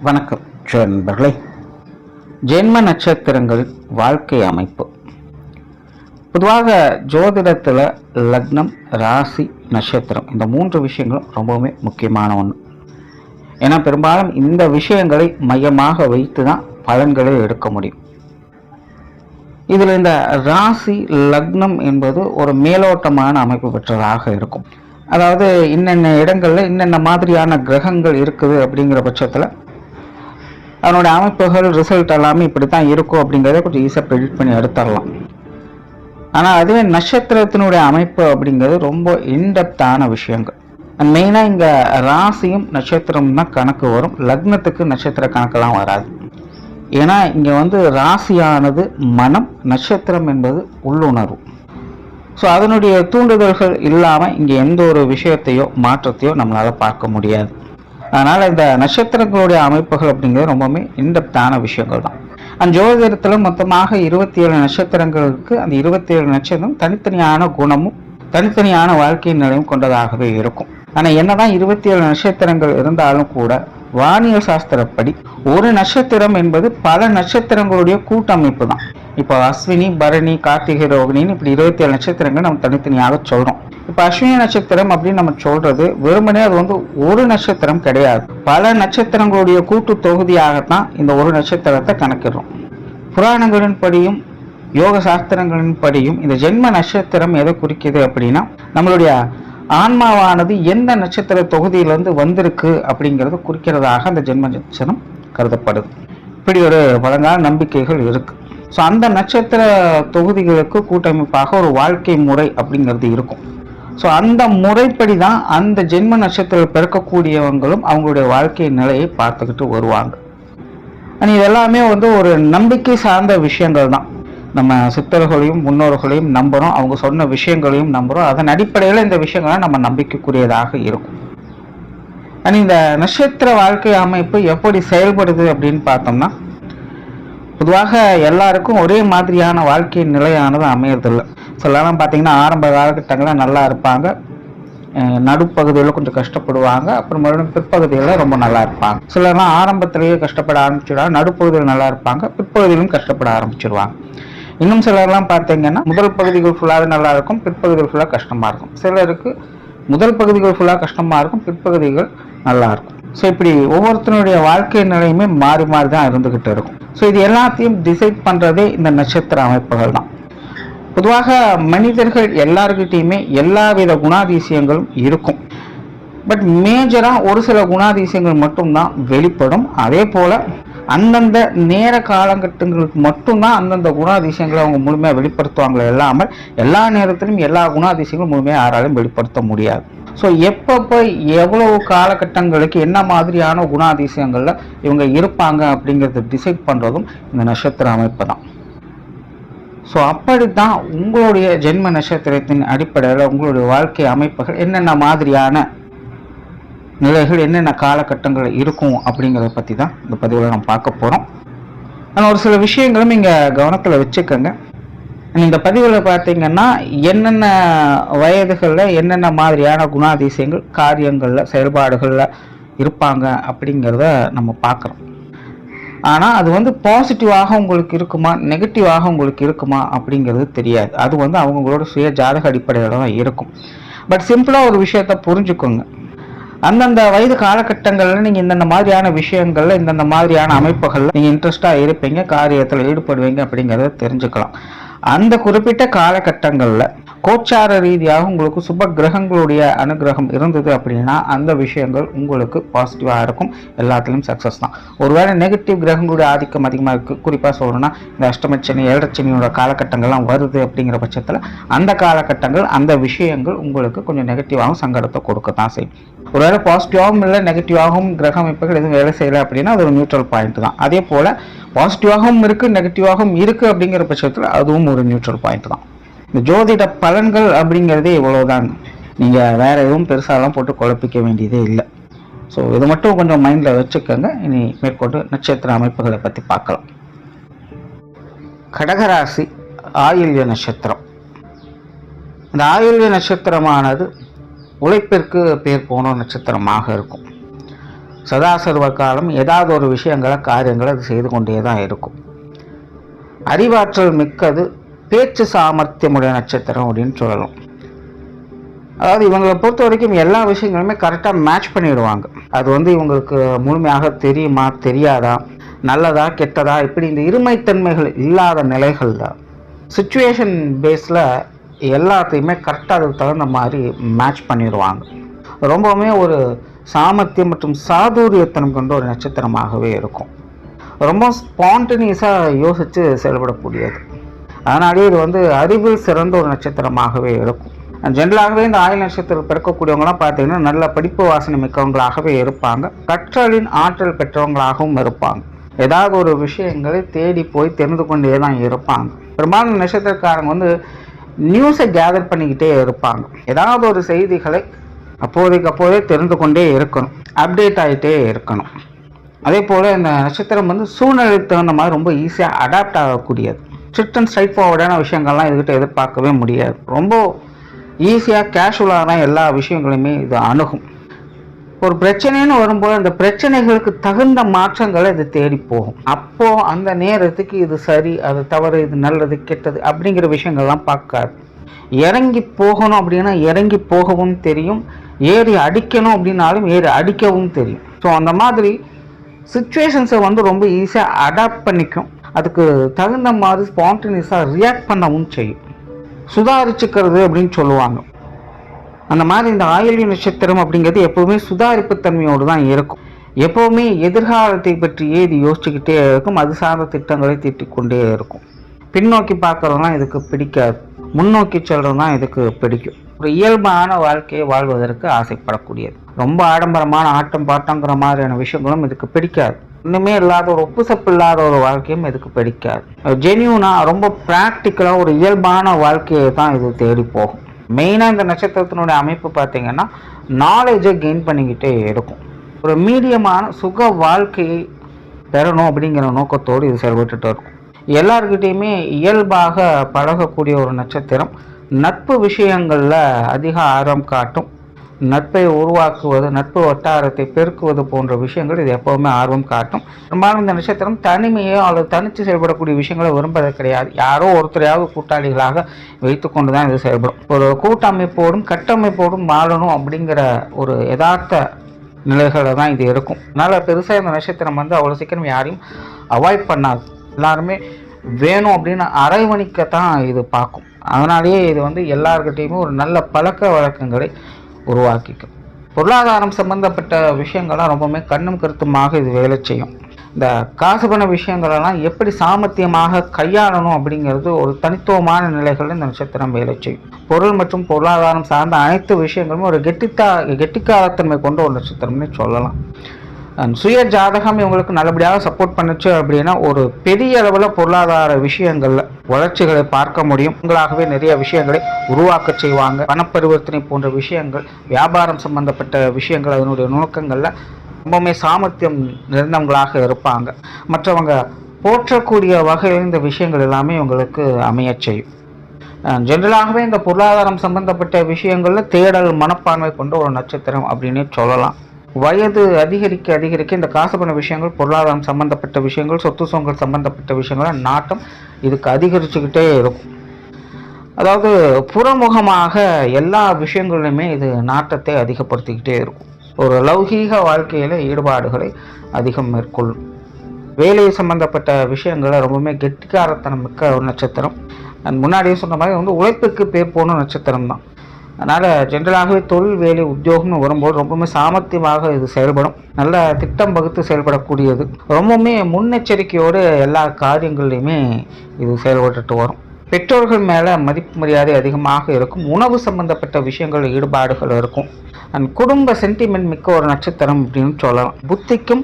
வணக்கம் நண்பர்களே. ஜென்ம நட்சத்திரங்களின் வாழ்க்கை அமைப்பு. பொதுவாக ஜோதிடத்தில் லக்னம், ராசி, நட்சத்திரம் இந்த 3 விஷயங்களும் ரொம்பவுமே முக்கியமான ஒன்று. ஏன்னா பெரும்பாலும் இந்த விஷயங்களை மையமாக வைத்து தான் பலன்களை எடுக்க முடியும். இதில் இந்த ராசி, லக்னம் என்பது ஒரு மேலோட்டமான அமைப்பு பெற்றதாக இருக்கும். அதாவது இன்னென்ன இடங்களில் இன்னென்ன மாதிரியான கிரகங்கள் இருக்குது அப்படிங்கிற பட்சத்தில் அதனுடைய அமைப்புகள், ரிசல்ட் எல்லாமே இப்படி தான் இருக்கும் அப்படிங்கிறத கொஞ்சம் ஈஸியாக ப்ரெடிக்ட் பண்ணி எடுத்துடலாம். ஆனால் அதுவே நட்சத்திரத்தினுடைய அமைப்பு அப்படிங்கிறது ரொம்ப இன்டெப்தான விஷயங்கள். மெயினாக இங்கே ராசியும் நட்சத்திரம் தான் கணக்கு வரும். லக்னத்துக்கு நட்சத்திர கணக்கெல்லாம் வராது. ஏன்னா இங்கே ராசியானது மனம், நட்சத்திரம் என்பது உள்ளுணர்வு. ஸோ அதனுடைய தூண்டுதல்கள் இல்லாமல் இங்கே எந்த ஒரு விஷயத்தையோ மாற்றத்தையோ நம்மளால் பார்க்க முடியாது. அதனால் இந்த நட்சத்திரங்களுடைய அமைப்புகள் அப்படிங்கிறது ரொம்பவுமே இன்டெப்தான விஷயங்கள் தான். அந்த ஜோதிடத்தில் மொத்தமாக 27 நட்சத்திரங்களுக்கு அந்த 27 நட்சத்திரம் தனித்தனியான குணமும் தனித்தனியான வாழ்க்கை நிலையும் கொண்டதாகவே இருக்கும். ஆனால் என்னதான் 27 நட்சத்திரங்கள் இருந்தாலும் கூட வானியல் சாஸ்திரப்படி ஒரு நட்சத்திரம் என்பது பல நட்சத்திரங்களுடைய கூட்டமைப்பு தான். இப்போ அஸ்வினி, பரணி, கார்த்திகை, ரோகிணின்னு இப்படி 27 நட்சத்திரங்கள் நம்ம தனித்தனியாக சொல்கிறோம். இப்போ அஸ்வினி நட்சத்திரம் அப்படின்னு நம்ம சொல்றது வெறுமனே அது ஒரு நட்சத்திரம் கிடையாது. பல நட்சத்திரங்களுடைய கூட்டு தொகுதியாகத்தான் இந்த ஒரு நட்சத்திரத்தை கணக்கிடுறோம். புராணங்களின் படியும் யோக சாஸ்திரங்களின் படியும் இந்த ஜென்ம நட்சத்திரம் எதை குறிக்குது அப்படின்னா நம்மளுடைய ஆன்மாவானது எந்த நட்சத்திர தொகுதியிலிருந்து வந்திருக்கு அப்படிங்கிறது குறிக்கிறதாக அந்த ஜென்ம நட்சத்திரம் கருதப்படுது. இப்படி ஒரு பழங்கால நம்பிக்கைகள் இருக்கு. ஸோ அந்த நட்சத்திர தொகுதிகளுக்கு கூட்டமைப்பாக ஒரு வாழ்க்கை முறை அப்படிங்கிறது இருக்கும். ஸோ அந்த முறைப்படி தான் அந்த ஜென்ம நட்சத்திரம் பிறக்கக்கூடியவங்களும் அவங்களுடைய வாழ்க்கை நிலையை பார்த்துக்கிட்டு வருவாங்க. இது எல்லாமே ஒரு நம்பிக்கை சார்ந்த விஷயங்கள் தான். நம்ம சித்தர்களையும் முன்னோர்களையும் நம்புகிறோம், அவங்க சொன்ன விஷயங்களையும் நம்புகிறோம். அதன் அடிப்படையில் இந்த விஷயங்கள்லாம் நம்ம நம்பிக்கைக்குரியதாக இருக்கும். இந்த நட்சத்திர வாழ்க்கை அமைப்பு எப்படி செயல்படுது அப்படின்னு பார்த்தோம்னா, பொதுவாக எல்லாருக்கும் ஒரே மாதிரியான வாழ்க்கை நிலையானது அமையறதில்லை. சிலலாம் பார்த்தீங்கன்னா ஆரம்ப காலகட்டங்களில் நல்லா இருப்பாங்க, நடுப்பகுதியில் கொஞ்சம் கஷ்டப்படுவாங்க, அப்புறம் மறுபடியும் பிற்பகுதியில் ரொம்ப நல்லா இருப்பாங்க. சிலர்லாம் ஆரம்பத்திலேயே கஷ்டப்பட ஆரம்பிச்சிடுவாங்க, நடுப்பகுதியில் நல்லா இருப்பாங்க, பிற்பகுதியிலும் கஷ்டப்பட ஆரம்பிச்சிடுவாங்க. இன்னும் சிலர்லாம் பார்த்தீங்கன்னா முதல் பகுதிகள் ஃபுல்லாகவே நல்லா இருக்கும், பிற்பகுதிகள் ஃபுல்லாக கஷ்டமாக இருக்கும். சிலருக்கு முதல் பகுதிகள் ஃபுல்லாக கஷ்டமாக இருக்கும், பிற்பகுதிகள் நல்லா இருக்கும். ஸோ இப்படி ஒவ்வொருத்தனுடைய வாழ்க்கை நிலையுமே மாறி மாறி தான் இருந்துக்கிட்டு இருக்கும். ஸோ இது எல்லாத்தையும் டிசைட் பண்ணுறதே இந்த நட்சத்திர அமைப்புகள் தான். பொதுவாக மனிதர்கள் எல்லாருக்கிட்டையுமே எல்லா வித குணாதிசயங்களும் இருக்கும். பட் மேஜராக ஒரு சில குணாதிசயங்கள் மட்டும்தான் வெளிப்படும். அதே போல் அந்தந்த நேர காலகட்டங்களுக்கு மட்டும்தான் அந்தந்த குணாதிசயங்களை அவங்க முழுமையாக வெளிப்படுத்துவாங்களே இல்லாமல் எல்லா நேரத்திலும் எல்லா குணாதிசயங்களும் முழுமையாக யாராலும் வெளிப்படுத்த முடியாது. ஸோ எப்பப்போ எவ்வளவு காலகட்டங்களுக்கு என்ன மாதிரியான குணாதிசயங்களில் இவங்க இருப்பாங்க அப்படிங்கிறத டிசைட் பண்ணுறதும் இந்த நட்சத்திர அமைப்பு தான். ஸோ அப்படித்தான் உங்களுடைய ஜென்ம நட்சத்திரத்தின் அடிப்படையில் உங்களுடைய வாழ்க்கை அமைப்புகள் என்னென்ன மாதிரியான நிலைகள் என்னென்ன காலகட்டங்கள் இருக்கும் அப்படிங்கிறத பற்றி தான் இந்த பதிவில் நம்ம பார்க்க போகிறோம். ஆனால் ஒரு சில விஷயங்களும் இங்கே கவனத்தில் வச்சுக்கோங்க. இந்த பதிவில் பார்த்தீங்கன்னா என்னென்ன வயதுகளில் என்னென்ன மாதிரியான குணாதிசயங்கள் காரியங்களில் செயல்பாடுகளில் இருப்பாங்க அப்படிங்கிறத நம்ம பார்க்குறோம். ஆனால் அது பாசிட்டிவாக உங்களுக்கு இருக்குமா நெகட்டிவாக உங்களுக்கு இருக்குமா அப்படிங்கிறது தெரியாது. அது அவங்களோட சுய ஜாதக அடிப்படையில் தான் இருக்கும். பட் சிம்பிளாக ஒரு விஷயத்தை புரிஞ்சுக்கோங்க. அந்தந்த வயது காலகட்டங்களில் நீங்கள் இந்தந்த மாதிரியான விஷயங்களில் இந்தந்த மாதிரியான அமைப்புகளில் நீங்கள் இன்ட்ரெஸ்டாக இருப்பீங்க, காரியத்தில் ஈடுபடுவீங்க அப்படிங்கிறத தெரிஞ்சுக்கலாம். அந்த குறிப்பிட்ட காலகட்டங்களில் கோச்சார ரீதியாக உங்களுக்கு சுப கிரகங்களுடைய அனுகிரகம் இருந்தது அப்படின்னா அந்த விஷயங்கள் உங்களுக்கு பாசிட்டிவாக இருக்கும், எல்லாத்துலேயும் சக்ஸஸ் தான். ஒருவேளை நெகட்டிவ் கிரகங்களுடைய ஆதிக்கம் அதிகமாக இருக்குது, குறிப்பாக சொல்லணும்னா இந்த அஷ்டமச்சனி, ஏழரைச்சனியோட காலகட்டங்கள்லாம் வருது அப்படிங்கிற பட்சத்தில் அந்த காலகட்டங்கள் அந்த விஷயங்கள் உங்களுக்கு கொஞ்சம் நெகட்டிவாகவும் சங்கடத்தை கொடுக்கத்தான் செய்யும். ஒருவேளை பாசிட்டிவாகவும் இல்லை நெகட்டிவாகவும் கிரக அமைப்புகள் எதுவும் வேலை செய்யலை அப்படின்னா அது ஒரு நியூட்ரல் பாயிண்ட் தான். அதே போல் பாசிட்டிவாகவும் இருக்குது நெகட்டிவாகவும் இருக்குது அப்படிங்கிற பட்சத்தில் அதுவும் ஒரு நியூட்ரல் பாயிண்ட் தான். இந்த ஜோதிட பலன்கள் அப்படிங்கிறதே இவ்வளோதாங்க. நீங்கள் வேறு எதுவும் பெருசாலாம் போட்டு குழப்பிக்க வேண்டியதே இல்லை. ஸோ இது மட்டும் கொஞ்சம் மைண்டில் வச்சுக்கோங்க. இனி மேற்கொண்டு நட்சத்திர அமைப்புகளை பற்றி பார்க்கலாம். கடகராசி, ஆயில்ய நட்சத்திரம். இந்த ஆயில்ய நட்சத்திரமானது உழைப்பிற்கு பேர் போன நட்சத்திரமாக இருக்கும். சதாசர்வ காலம் ஏதாவது ஒரு விஷயங்களை காரியங்களை அது செய்து கொண்டே தான் இருக்கும். அறிவாற்றல் மிக்கது, பேச்சு சாமர்த்தியமுடைய நட்சத்திரம் அப்படின்னு சொல்லலாம். அதாவது இவங்களை பொறுத்த வரைக்கும் எல்லா விஷயங்களுமே கரெக்டாக மேட்ச் பண்ணிடுவாங்க. அது இவங்களுக்கு முழுமையாக தெரியுமா தெரியாதா, நல்லதா கெட்டதா, இப்படி இந்த இருமைத்தன்மைகள் இல்லாத நிலைகளில் சுச்சுவேஷன் பேஸில் எல்லாத்தையுமே கரெக்டாக அதுக்கு தகுந்த மாதிரி மேட்ச் பண்ணிடுவாங்க. ரொம்பவுமே ஒரு சாமர்த்தியம் மற்றும் சாதுரியத்தனம் கொண்ட ஒரு நட்சத்திரமாகவே இருக்கும். ரொம்ப ஸ்பான்டனியஸாக யோசித்து செயல்படக்கூடியது. அதனாலே இது அறிவில் சிறந்த ஒரு நட்சத்திரமாகவே இருக்கும். ஜென்ரலாகவே இந்த ஆயுள் நட்சத்திரம் பிறக்கக்கூடியவங்களாம் பார்த்தீங்கன்னா நல்ல படிப்பு வாசனை மிக்கவங்களாகவே இருப்பாங்க. கற்றலின் ஆற்றல் பெற்றவங்களாகவும் இருப்பாங்க. ஏதாவது ஒரு விஷயங்களை தேடி போய் தெரிந்து கொண்டே தான் இருப்பாங்க. பெரும்பாலும் நட்சத்திரக்காரங்க நியூஸை கேதர் பண்ணிக்கிட்டே இருப்பாங்க. ஏதாவது ஒரு செய்திகளை அப்போதே தெரிந்து கொண்டே இருக்கணும், அப்டேட் ஆகிட்டே இருக்கணும். அதே போல் இந்த நட்சத்திரம் சூழ்நிலைக்கு தகுந்த மாதிரி ரொம்ப ஈஸியாக அடாப்ட் ஆகக்கூடியது. ஸ்ட்ரிக்ட் அண்ட் ஸ்ட்ரைட் ஃபார்வர்டான விஷயங்கள்லாம் இதுகிட்ட எதிர்பார்க்கவே முடியாது. ரொம்ப ஈஸியாக கேஷுவலாக தான் எல்லா விஷயங்களையுமே இது அணுகும். ஒரு பிரச்சனைன்னு வரும்போது அந்த பிரச்சனைகளுக்கு தகுந்த மாற்றங்களை இது தேடி போகும். அப்போது அந்த நேரத்துக்கு இது சரி, அது தவறு, இது நல்லது கெட்டது அப்படிங்கிற விஷயங்கள்லாம் பார்க்காது. இறங்கி போகணும் அப்படின்னா இறங்கி போகவும் தெரியும், ஏறி அடிக்கணும் அப்படின்னாலும் ஏறி அடிக்கவும் தெரியும். ஸோ அந்த மாதிரி சிச்சுவேஷன்ஸை ரொம்ப ஈஸியாக அடாப்ட் பண்ணிக்கும். அதுக்கு தகுந்த மாதிரி ஸ்பான்டேனியஸாக ரியாக்ட் பண்ணவும் செய்யும். சுதாரிச்சுக்கிறது அப்படின்னு சொல்லுவாங்க. அந்த மாதிரி இந்த ஆயில்ய நட்சத்திரம் அப்படிங்கிறது எப்போவுமே சுதாரிப்பு தன்மையோடு தான் இருக்கும். எப்போவுமே எதிர்காலத்தை பற்றியே இது யோசிச்சுக்கிட்டே இருக்கும். அது சார்ந்த திட்டங்களை தீட்டிக்கொண்டே இருக்கும். பின்னோக்கி பார்க்குறதுலாம் இதுக்கு பிடிக்காது, முன்னோக்கி செல்றது தான் இதுக்கு பிடிக்கும். ஒரு இயல்பான வாழ்க்கையை வாழ்வதற்கு ஆசைப்படக்கூடியது. ரொம்ப ஆடம்பரமான ஆட்டம் பாட்டங்கிற மாதிரியான விஷயங்களும் இதுக்கு பிடிக்காது. இன்னுமே இல்லாத ஒரு ஒப்புசப்பு இல்லாத ஒரு வாழ்க்கையும் இதுக்கு பிடிக்காது. ஜென்யூனாக ரொம்ப ப்ராக்டிக்கலாக ஒரு இயல்பான வாழ்க்கையை தான் இது தேடி போகும். மெயினாக இந்த நட்சத்திரத்தினுடைய அமைப்பு பார்த்திங்கன்னா நாலேஜை கெயின் பண்ணிக்கிட்டே இருக்கும். ஒரு மீடியமான சுக வாழ்க்கையை பெறணும் அப்படிங்கிற நோக்கத்தோடு இது செயல்பட்டுட்டு இருக்கும். எல்லாருக்கிட்டேயுமே இயல்பாக பழகக்கூடிய ஒரு நட்சத்திரம். நட்பு விஷயங்களில் அதிக ஆர்வம் காட்டும். நட்பை உருவாக்குவது, நட்பு வட்டாரத்தை பெருக்குவது போன்ற விஷயங்கள் இது எப்போவுமே ஆர்வம் காட்டும். பெரும்பாலும் இந்த நட்சத்திரம் தனிமையோ அல்லது தனித்து செயல்படக்கூடிய விஷயங்களை விரும்புவது கிடையாது. யாரோ ஒருத்தரையாவது கூட்டாளிகளாக வைத்து கொண்டு தான் இது செயல்படும். ஒரு கூட்டமைப்போடும் கட்டமைப்போடும் வாழணும் அப்படிங்கிற ஒரு யதார்த்த நிலைகளில் தான் இது இருக்கும். அதனால் பெருசாக இந்த நட்சத்திரம் அவ்வளோ சீக்கிரம் யாரையும் அவாய்ட் பண்ணாது. எல்லாருமே வேணும் அப்படின்னு அரவணைக்கத்தான் இது பார்க்கும். அதனாலேயே இது எல்லாருக்கிட்டையுமே ஒரு நல்ல பழக்க வழக்கங்களை உருவாக்கிக்கும். பொருளாதாரம் சம்பந்தப்பட்ட விஷயங்கள்லாம் ரொம்பவுமே கண்ணும் கருத்துமாக இது வேலை செய்யும். இந்த காசு பண விஷயங்களெல்லாம் எப்படி சாமர்த்தியமாக கையாளணும் அப்படிங்கிறது ஒரு தனித்துவமான நிலைகளில் இந்த நட்சத்திரம் வேலை செய்யும். பொருள் மற்றும் பொருளாதாரம் சார்ந்த அனைத்து விஷயங்களுமே ஒரு கெட்டிக்காரத்தன்மை கொண்ட ஒரு நட்சத்திரம்னு சொல்லலாம். சுய ஜாதகம் இவங்களுக்கு நல்லபடியாக சப்போர்ட் பண்ணுச்சு அப்படின்னா ஒரு பெரிய அளவில் பொருளாதார விஷயங்களில் வளர்ச்சிகளை பார்க்க முடியும். உங்களாகவே நிறைய விஷயங்களை உருவாக்க செய்வாங்க. பணப்பரிவர்த்தனை போன்ற விஷயங்கள், வியாபாரம் சம்பந்தப்பட்ட விஷயங்கள், அதனுடைய நுணுக்கங்களில் ரொம்பவுமே சாமர்த்தியம் நிறைந்தவங்களாக இருப்பாங்க. மற்றவங்க போற்றக்கூடிய வகையில் இந்த விஷயங்கள் எல்லாமே இவங்களுக்கு அமைய செய்யும். ஜென்ரலாகவே இந்த பொருளாதாரம் சம்பந்தப்பட்ட விஷயங்களில் தேடல் மனப்பான்மை கொண்ட ஒரு நட்சத்திரம் அப்படின்னே சொல்லலாம். வயது அதிகரிக்க இந்த காசு பண விஷயங்கள், பொருளாதாரம் சம்பந்தப்பட்ட விஷயங்கள், சொத்து சுகங்கள் சம்பந்தப்பட்ட விஷயங்கள் நாட்டம் இதுக்கு அதிகரிச்சுக்கிட்டே இருக்கும். அதாவது புறமுகமாக எல்லா விஷயங்களிலுமே இது நாட்டத்தை அதிகப்படுத்திக்கிட்டே இருக்கும். ஒரு லௌகீக வாழ்க்கையில் ஈடுபாடுகளை அதிகம் மேற்கொள்ளும். வேலை சம்பந்தப்பட்ட விஷயங்களை ரொம்பவுமே கெட்டிக்காரத்தனம் மிக்க ஒரு நட்சத்திரம். முன்னாடியே சொன்ன மாதிரி உழைப்புக்கு பேர் போன நட்சத்திரம் தான். அதனால் ஜென்ரலாகவே தொழில், வேலை, உத்தியோகம்னு வரும்போது ரொம்பவுமே சாமர்த்தியமாக இது செயல்படும். நல்ல திட்டம் வகுத்து செயல்படக்கூடியது. ரொம்பவுமே முன்னெச்சரிக்கையோடு எல்லா காரியங்கள்லையுமே இது செயல்பட்டு வரும். பெற்றோர்கள் மேலே மதிப்பு மரியாதை அதிகமாக இருக்கும். உணவு சம்பந்தப்பட்ட விஷயங்கள் ஈடுபாடுகள் இருக்கும். அண்ட் குடும்ப சென்டிமெண்ட் மிக்க ஒரு நட்சத்திரம் அப்படின்னு சொல்லலாம். புத்திக்கும்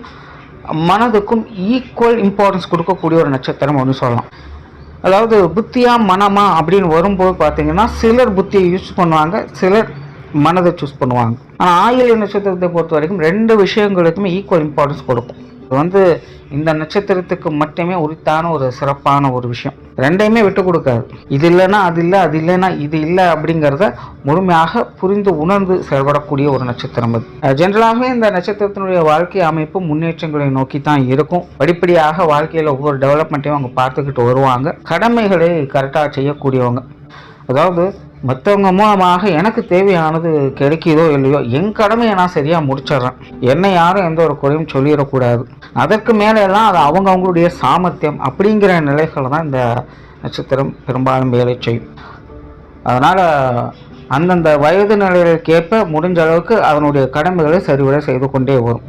மனதுக்கும் ஈக்குவல் இம்பார்ட்டன்ஸ் கொடுக்கக்கூடிய ஒரு நட்சத்திரம் ஒன்று சொல்லலாம். அதாவது புத்தியா மனமா அப்படின்னு வரும்போது பார்த்தீங்கன்னா சிலர் புத்தியை யூஸ் பண்ணுவாங்க, சிலர் மனதை சூஸ் பண்ணுவாங்க. ஆனால் ஆயில்ய நட்சத்திரத்தை பொறுத்த வரைக்கும் ரெண்டு விஷயங்களுக்குமே ஈக்குவல் இம்பார்ட்டன்ஸ் கொடுக்கும். இது இந்த நட்சத்திரத்துக்கு மட்டுமே உரித்தான ஒரு சிறப்பான ஒரு விஷயம். ரெண்டையுமே விட்டு கொடுக்காது. இது இல்லைன்னா அது இல்லை, அது இல்லைன்னா இது இல்லை அப்படிங்கிறத முழுமையாக புரிந்து உணர்ந்து செயல்படக்கூடிய ஒரு நட்சத்திரம் அது. ஜென்ரலாகவே இந்த நட்சத்திரத்தினுடைய வாழ்க்கை அமைப்பு முன்னேற்றங்களை நோக்கி தான் இருக்கும். படிப்படியாக வாழ்க்கையில் ஒவ்வொரு டெவலப்மெண்ட்டையும் அவங்க பார்த்துக்கிட்டு வருவாங்க. கடமைகளை கரெக்டாக செய்யக்கூடியவங்க. அதாவது மற்றவங்க மூலமாக எனக்கு தேவையானது கிடைக்குதோ இல்லையோ, என் கடமையை நான் சரியாக முடிச்சிட்றேன். என்னை யாரும் எந்த ஒரு குறையும் சொல்லிடக்கூடாது. அதற்கு மேலெல்லாம் அது அவங்களுடைய சாமர்த்தியம் அப்படிங்கிற நிலைகள் தான் இந்த நட்சத்திரம் பெரும்பாலும் வேலை செய்யும். அதனால் அந்தந்த வயது நிலைகளுக்கேற்ப முடிஞ்ச அளவுக்கு அதனுடைய கடமைகளை சரிவர செய்து கொண்டே வரும்.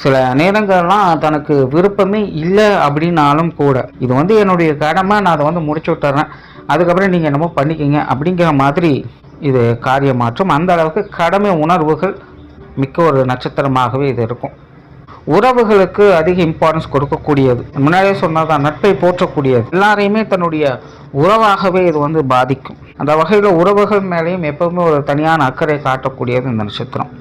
சில நேரங்கள்லாம் தனக்கு விருப்பமே இல்லை அப்படின்னாலும் கூட இது என்னுடைய கடமை, நான் அதை முடிச்சு விட்டுறேன், அதுக்கப்புறம் நீங்கள் என்னமோ பண்ணிக்கிங்க அப்படிங்கிற மாதிரி இது காரியமாற்றும். அந்த அளவுக்கு கடமை உணர்வுகள் மிக்க ஒரு நட்சத்திரமாகவே இது இருக்கும். உறவுகளுக்கு அதிக இம்பார்ட்டன்ஸ் கொடுக்கக்கூடியது. முன்னாடியே சொன்னதான், நட்பை போற்றக்கூடியது. எல்லாரையுமே தன்னுடைய உறவாகவே இது பாதிக்கும். அந்த வகையில் உறவுகள் மேலேயும் எப்பவுமே ஒரு தனியான அக்கறை காட்டக்கூடியது இந்த நட்சத்திரம்.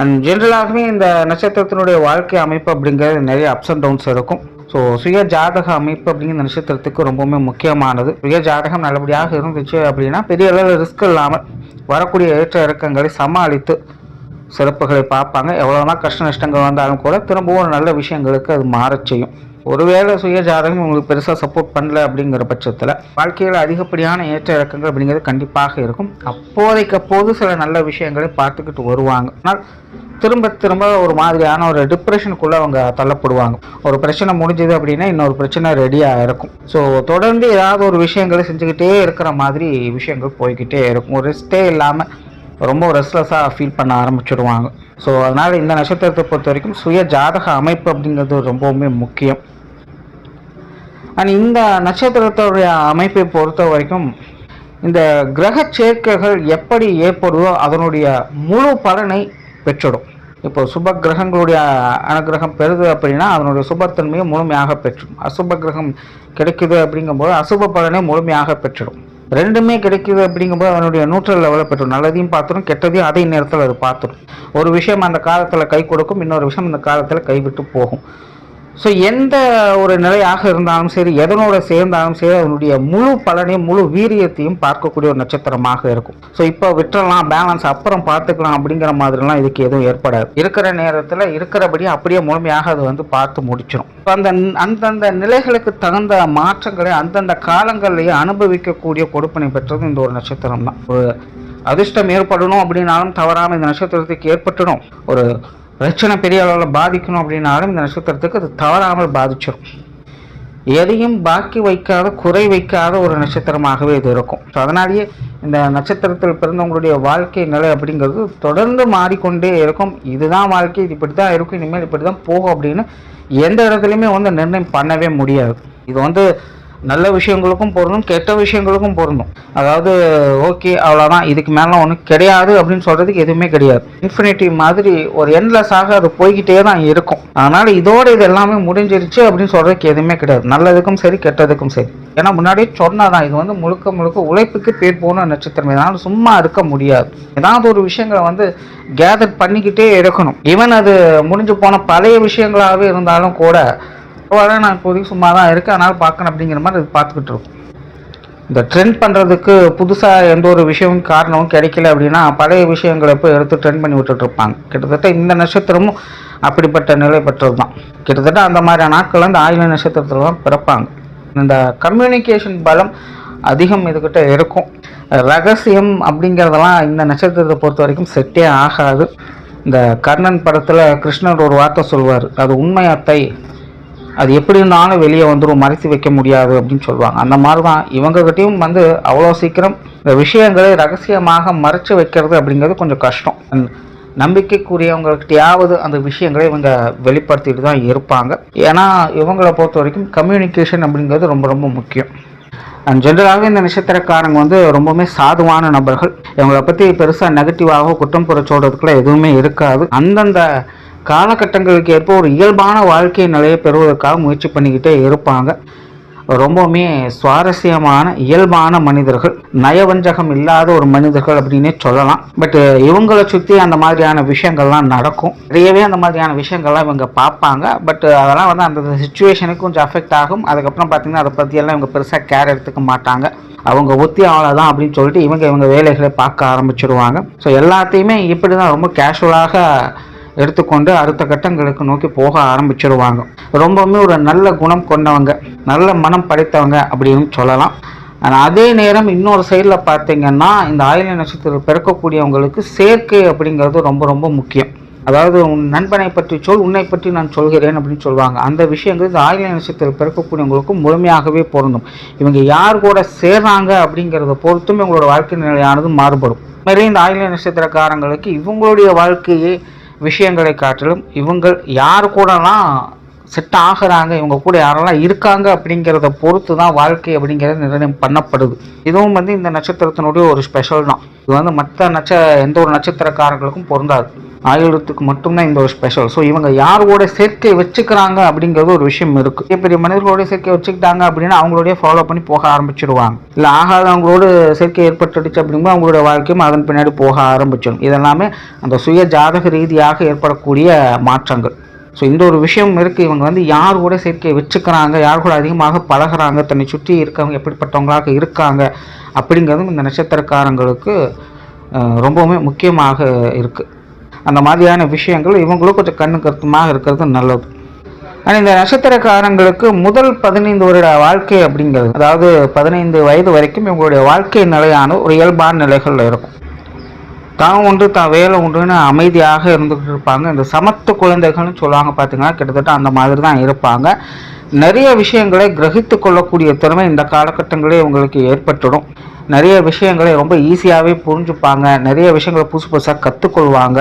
அண்ட் ஜென்ரலாகவே இந்த நட்சத்திரத்தினுடைய வாழ்க்கை அமைப்பு அப்படிங்கிறது நிறைய அப்ஸ் அண்ட் டவுன்ஸ் இருக்கும். ஸோ சுய ஜாதக அமைப்பு அப்படிங்கிற நட்சத்திரத்துக்கு ரொம்பவுமே முக்கியமானது. சுய ஜாதகம் நல்லபடியாக இருந்துச்சு அப்படின்னா பெரிய அளவில் ரிஸ்க் இல்லாமல் வரக்கூடிய ஏற்ற இறக்கங்களை சமாளித்து சிறப்புகளை பார்ப்பாங்க. எவ்வளோதான் கஷ்ட நஷ்டங்கள் வந்தாலும் கூட திரும்பவும் நல்ல விஷயங்களுக்கு அது மாறச் செய்யும். ஒருவேளை சுய ஜாதகம் உங்களுக்கு பெருசாக சப்போர்ட் பண்ணல அப்படிங்கிற பட்சத்தில் வாழ்க்கையில் அதிகப்படியான ஏற்ற இறக்கங்கள் அப்படிங்கிறது கண்டிப்பாக இருக்கும். அப்போதைக்கப்போது சில நல்ல விஷயங்களை பார்த்துக்கிட்டு வருவாங்க. ஆனால் திரும்ப ஒரு மாதிரியான ஒரு டிப்ரெஷனுக்குள்ளே அவங்க தள்ளப்படுவாங்க. ஒரு பிரச்சனை முடிஞ்சது அப்படின்னா இன்னொரு பிரச்சனை ரெடியாக இருக்கும். ஸோ தொடர்ந்து ஏதாவது ஒரு விஷயங்களை செஞ்சுக்கிட்டே இருக்கிற மாதிரி விஷயங்கள் போய்கிட்டே இருக்கும். ஒரு ரெஸ்ட்டே இல்லாமல் ரொம்ப ரெஸ்ட்லெஸ்ஸாக ஃபீல் பண்ண ஆரம்பிச்சிடுவாங்க. ஸோ அதனால் இந்த நட்சத்திரத்தை பொறுத்த வரைக்கும் சுய ஜாதக அமைப்பு அப்படிங்கிறது ரொம்பவுமே முக்கியம். அண்ட் இந்த நட்சத்திரத்துடைய அமைப்பை பொறுத்த வரைக்கும் இந்த கிரக சேர்க்கைகள் எப்படி ஏற்படுதோ அதனுடைய முழு பலனை பெற்றுடும். இப்போ சுப கிரகங்களுடைய அனுகிரகம் பெறுது அப்படின்னா அதனுடைய சுபத்தன்மையை முழுமையாக பெற்றும். அசுப கிரகம் கிடைக்குது அப்படிங்கும்போது அசுப பலனை முழுமையாக பெற்றிடும். ரெண்டுமே கிடைக்குது அப்படிங்கும்போது அதனுடைய நியூட்ரல் லெவலில் பெற்றும். நல்லதையும் பார்த்துடும், கெட்டதையும் அதே நேரத்தில் அது பார்த்துடும். ஒரு விஷயம் அந்த காலத்தில் கை கொடுக்கும், இன்னொரு விஷயம் அந்த காலத்தில் கைவிட்டு போகும். ஸோ எந்த ஒரு நிலையாக இருந்தாலும் சரி, எதனோட சேர்ந்தாலும் சரி, அதனுடைய முழு பலனையும் முழு வீரியத்தையும் பார்க்கக்கூடிய ஒரு நட்சத்திரமாக இருக்கும். ஸோ இப்போ விட்டுறலாம், பேலன்ஸ் அப்புறம் பார்த்துக்கலாம் அப்படிங்கிற மாதிரிலாம் இதுக்கு எதுவும் ஏற்படாது. இருக்கிற நேரத்தில் இருக்கிறபடி அப்படியே முழுமையாக அது பார்த்து முடிச்சிடும். அந்தந்த நிலைகளுக்கு தகுந்த மாற்றங்களை அந்தந்த காலங்களிலேயே அனுபவிக்கக்கூடிய கொடுப்பனை பெற்றது இந்த ஒரு நட்சத்திரம் தான். ஒரு அதிர்ஷ்டம் ஏற்படணும் அப்படின்னாலும் தவறாமல் இந்த நட்சத்திரத்துக்கு ஏற்பட்டுடும். ஒரு பிரச்சனை பெரிய அளவில் பாதிக்கணும் அப்படின்னாலும் இந்த நட்சத்திரத்துக்கு அது தவறாமல் பாதிச்சிடும். எதையும் பாக்கி வைக்காத, குறை வைக்காத ஒரு நட்சத்திரமாகவே இது இருக்கும். ஸோ அதனாலேயே இந்த நட்சத்திரத்தில் பிறந்தவங்களுடைய வாழ்க்கை நிலை அப்படிங்கிறது தொடர்ந்து மாறிக்கொண்டே இருக்கும். இதுதான் வாழ்க்கை, இது இப்படி தான் இருக்கும், இனிமேல் இப்படி தான் போகும் அப்படின்னு எந்த இடத்துலையுமே நிர்ணயம் பண்ணவே முடியாது. இது நல்ல விஷயங்களுக்கும் பொருந்தும், கெட்ட விஷயங்களுக்கும் பொருந்தும். அதாவது ஓகே அவ்வளோதான், இதுக்கு மேலே ஒன்றும் கிடையாது அப்படின்னு சொல்கிறதுக்கு எதுவுமே கிடையாது. இன்ஃபினிட்டி மாதிரி ஒரு எண்ட்லெஸ்ஸாக அது போய்கிட்டே தான் இருக்கும். அதனால் இதோடு இது எல்லாமே முடிஞ்சிருச்சு அப்படின்னு சொல்கிறதுக்கு எதுவுமே கிடையாது. நல்லதுக்கும் சரி, கெட்டதுக்கும் சரி. ஏன்னா முன்னாடியே சொன்னதான், இது முழுக்க உழைப்புக்கு பேர் போன நட்சத்திரம். இதனால் சும்மா இருக்க முடியாது. ஏதாவது ஒரு விஷயங்களை கேதர் பண்ணிக்கிட்டே இருக்கணும். ஈவன் அது முடிஞ்சு போன பழைய விஷயங்களாகவே இருந்தாலும் கூட நான் இப்போதைக்கு சும்மா தான் இருக்கேன், அதனால் பார்க்கணும் அப்படிங்கிற மாதிரி அது பார்த்துக்கிட்டு இருக்கும். இந்த ட்ரெண்ட் பண்ணுறதுக்கு புதுசாக எந்த ஒரு விஷயமும் காரணமும் கிடைக்கல அப்படின்னா பழைய விஷயங்களை போய் எடுத்து ட்ரெண்ட் பண்ணி விட்டுட்ருப்பாங்க. கிட்டத்தட்ட இந்த நட்சத்திரமும் அப்படிப்பட்ட நிலை பெற்றது தான். கிட்டத்தட்ட அந்த மாதிரியான நாட்கள் ஆயில நட்சத்திரத்தில் தான் பிறப்பாங்க. இந்த கம்யூனிகேஷன் பலம் அதிகம் இதுக்கிட்ட இருக்கும். ரகசியம் அப்படிங்கிறதெல்லாம் இந்த நட்சத்திரத்தை பொறுத்த வரைக்கும் செட்டே ஆகாது. இந்த கர்ணன் படத்தில் கிருஷ்ணர் ஒரு வார்த்தை சொல்வார், அது உண்மை அத்தை, அது எப்படி இருந்தாலும் வெளியே வந்துடும், மறைத்து வைக்க முடியாது அப்படின்னு சொல்லுவாங்க. அந்த மாதிரி தான் இவங்ககிட்டையும் அவ்வளோ சீக்கிரம் இந்த விஷயங்களை ரகசியமாக மறைச்சு வைக்கிறது அப்படிங்கிறது கொஞ்சம் கஷ்டம். நம்பிக்கைக்குரியவங்ககிட்டையாவது அந்த விஷயங்களை இவங்க வெளிப்படுத்திட்டு தான் இருப்பாங்க. ஏன்னா இவங்களை பொறுத்த வரைக்கும் கம்யூனிகேஷன் அப்படிங்கிறது ரொம்ப ரொம்ப முக்கியம். அண்ட் ஜென்ரலாகவே இந்த நட்சத்திரக்காரங்க ரொம்பவுமே சாதுவான நபர்கள். இவங்களை பற்றி பெருசாக நெகட்டிவாக குற்றம் புற சொல்கிறதுக்குள்ள எதுவுமே இருக்காது. அந்தந்த காலகட்டங்களுக்கு ஏற்ப ஒரு இயல்பான வாழ்க்கை நிலையை பெறுவதற்காக முயற்சி பண்ணிக்கிட்டே இருப்பாங்க. ரொம்பவுமே சுவாரஸ்யமான இயல்பான மனிதர்கள், நயவஞ்சகம் இல்லாத ஒரு மனிதர்கள் அப்படின்னே சொல்லலாம். பட் இவங்களை சுற்றி அந்த மாதிரியான விஷயங்கள்லாம் நடக்கும். நிறையவே அந்த மாதிரியான விஷயங்கள்லாம் இவங்க பார்ப்பாங்க. பட் அதெல்லாம் வந்து அந்த சுச்சுவேஷனுக்கு கொஞ்சம் அஃபெக்ட் ஆகும். அதுக்கப்புறம் பார்த்திங்கன்னா அதை பற்றியெல்லாம் இவங்க பெருசாக கேர் எடுத்துக்க மாட்டாங்க. அவங்க ஒத்தி அவ்வளோதான் அப்படின்னு சொல்லிட்டு இவங்க வேலைகளை பார்க்க ஆரம்பிச்சிருவாங்க. ஸோ எல்லாத்தையுமே இப்படி தான் ரொம்ப கேஷுவலாக எடுத்துக்கொண்டு அடுத்த கட்டங்களுக்கு நோக்கி போக ஆரம்பிச்சிருவாங்க. ரொம்பவுமே ஒரு நல்ல குணம் கொண்டவங்க, நல்ல மனம் படைத்தவங்க அப்படின்னு சொல்லலாம். ஆனால் அதே நேரம் இன்னொரு சைடில் பார்த்தீங்கன்னா இந்த ஆயில்ய நட்சத்திரம் பிறக்கக்கூடியவங்களுக்கு சேர்க்கை அப்படிங்கிறது ரொம்ப ரொம்ப முக்கியம். அதாவது உன் நண்பனை பற்றி சொல், உன்னை பற்றி நான் சொல்கிறேன் அப்படின்னு சொல்லுவாங்க. அந்த விஷயங்கள் இந்த ஆயில்ய நட்சத்திரம் பிறக்கக்கூடியவங்களுக்கு முழுமையாகவே பொருந்தும். இவங்க யார் கூட சேர்றாங்க அப்படிங்கிறத பொறுத்தும் இவங்களோட வாழ்க்கை நிலையானது மாறுபடும். நிறைய இந்த ஆயில்ய நட்சத்திரக்காரங்களுக்கு இவங்களுடைய வாழ்க்கையே விஷயங்களை காட்டிலும் இவங்க யார் கூடலாம் செட் ஆகிறாங்க, இவங்க கூட யாரெல்லாம் இருக்காங்க அப்படிங்கிறத பொறுத்து தான் வாழ்க்கை அப்படிங்கிறது நிர்ணயம் பண்ணப்படுது. இதுவும் வந்து இந்த நட்சத்திரத்தினுடைய ஒரு ஸ்பெஷல் தான். இது வந்து மற்ற எந்த ஒரு நட்சத்திரக்காரர்களுக்கும் பொருந்தாது. ஆயுதத்துக்கு மட்டும்தான் இந்த ஒரு ஸ்பெஷல். ஸோ இவங்க யாரோட சேர்க்கை வச்சுக்கிறாங்க அப்படிங்கிறது ஒரு விஷயம் இருக்குது. பெரிய மனிதர்களோட சேர்க்கை வச்சுக்கிட்டாங்க அப்படின்னா அவங்களோடய ஃபாலோ பண்ணி போக ஆரம்பிச்சிடுவாங்க. இல்லை ஆகாதவங்களோட சேர்க்கை ஏற்பட்டுடுச்சு அப்படிங்கும்போது அவங்களோட வாழ்க்கையும் அதன் பின்னாடி போக ஆரம்பிச்சிடும். இதெல்லாமே அந்த சுய ஜாதக ரீதியாக ஏற்படக்கூடிய மாற்றங்கள். ஸோ இந்த ஒரு விஷயம் இருக்குது. இவங்க வந்து யார் கூட சேர்க்கையை வச்சுக்கிறாங்க, யார் கூட அதிகமாக பழகிறாங்க, தன்னை சுற்றி இருக்கவங்க எப்படிப்பட்டவங்களாக இருக்காங்க அப்படிங்கிறதும் இந்த நட்சத்திரக்காரங்களுக்கு ரொம்பவுமே முக்கியமாக இருக்குது. அந்த மாதிரியான விஷயங்கள் இவங்களும் கொஞ்சம் கண்ணு கருத்துமாக இருக்கிறது நல்லது. ஆனால் இந்த நட்சத்திரக்காரங்களுக்கு முதல் 15 வருட வாழ்க்கை அப்படிங்கிறது, அதாவது 15 வயது வரைக்கும் இவங்களுடைய வாழ்க்கை நிலையான ஒரு இயல்பான நிலைகளில் இருக்கும். தான் உண்டு தான் வேலை உண்டுன்னு அமைதியாக இருந்துகிட்டு இருப்பாங்க. இந்த சமத்து குழந்தைகள்னு சொல்லுவாங்க பார்த்தீங்கன்னா, கிட்டத்தட்ட அந்த மாதிரி தான் இருப்பாங்க. நிறைய விஷயங்களை கிரகித்து கொள்ளக்கூடிய திறமை இந்த காலகட்டங்களே இவங்களுக்கு ஏற்பட்டுடும். நிறைய விஷயங்களை ரொம்ப ஈஸியாகவே புரிஞ்சுப்பாங்க. நிறைய விஷயங்களை புதுசு புதுசாக கற்றுக்கொள்வாங்க.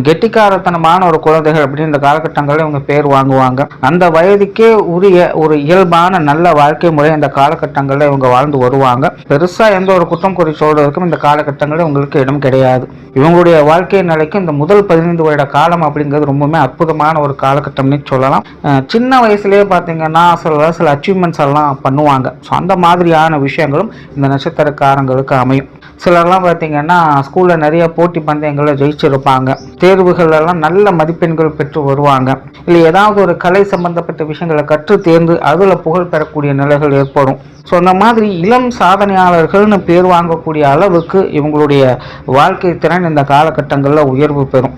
கெட்டிக்காரத்தனமான ஒரு குழந்தைகள் அப்படின்னு இந்த காலகட்டங்களில் இவங்க பேர் வாங்குவாங்க. அந்த வயதுக்கே உரிய ஒரு இயல்பான நல்ல வாழ்க்கை முறை இந்த காலகட்டங்களில் இவங்க வாழ்ந்து வருவாங்க. பெருசாக எந்த ஒரு குற்றம் குறை சொல்றதுக்கும் இந்த காலகட்டங்களில் உங்களுக்கு இடம் கிடையாது. இவங்களுடைய வாழ்க்கை நிலைக்கு இந்த முதல் 15 வருட காலம் அப்படிங்கிறது ரொம்பவுமே அற்புதமான ஒரு காலகட்டம்னு சொல்லலாம். சின்ன வயசுலேயே பார்த்தீங்கன்னா சில அச்சீவ்மெண்ட்ஸ் எல்லாம் பண்ணுவாங்க. ஸோ அந்த மாதிரியான விஷயங்களும் இந்த நட்சத்திரக்காரங்களுக்கு அமையும். சிலர்லாம் பார்த்தீங்கன்னா ஸ்கூலில் நிறைய போட்டி பந்தயங்களில் ஜெயிச்சிருப்பாங்க. தேர்வுகளெல்லாம் நல்ல மதிப்பெண்கள் பெற்று வருவாங்க. இல்லை ஏதாவது ஒரு கலை சம்பந்தப்பட்ட விஷயங்களை கற்று தேர்ந்து அதில் புகழ் பெறக்கூடிய நிலைகள் ஏற்படும். ஸோ அந்த மாதிரி இளம் சாதனையாளர்கள்னு பேர் வாங்கக்கூடிய அளவுக்கு இவங்களுடைய வாழ்க்கை திறன் இந்த காலகட்டங்களில் உயர்வு பெறும்.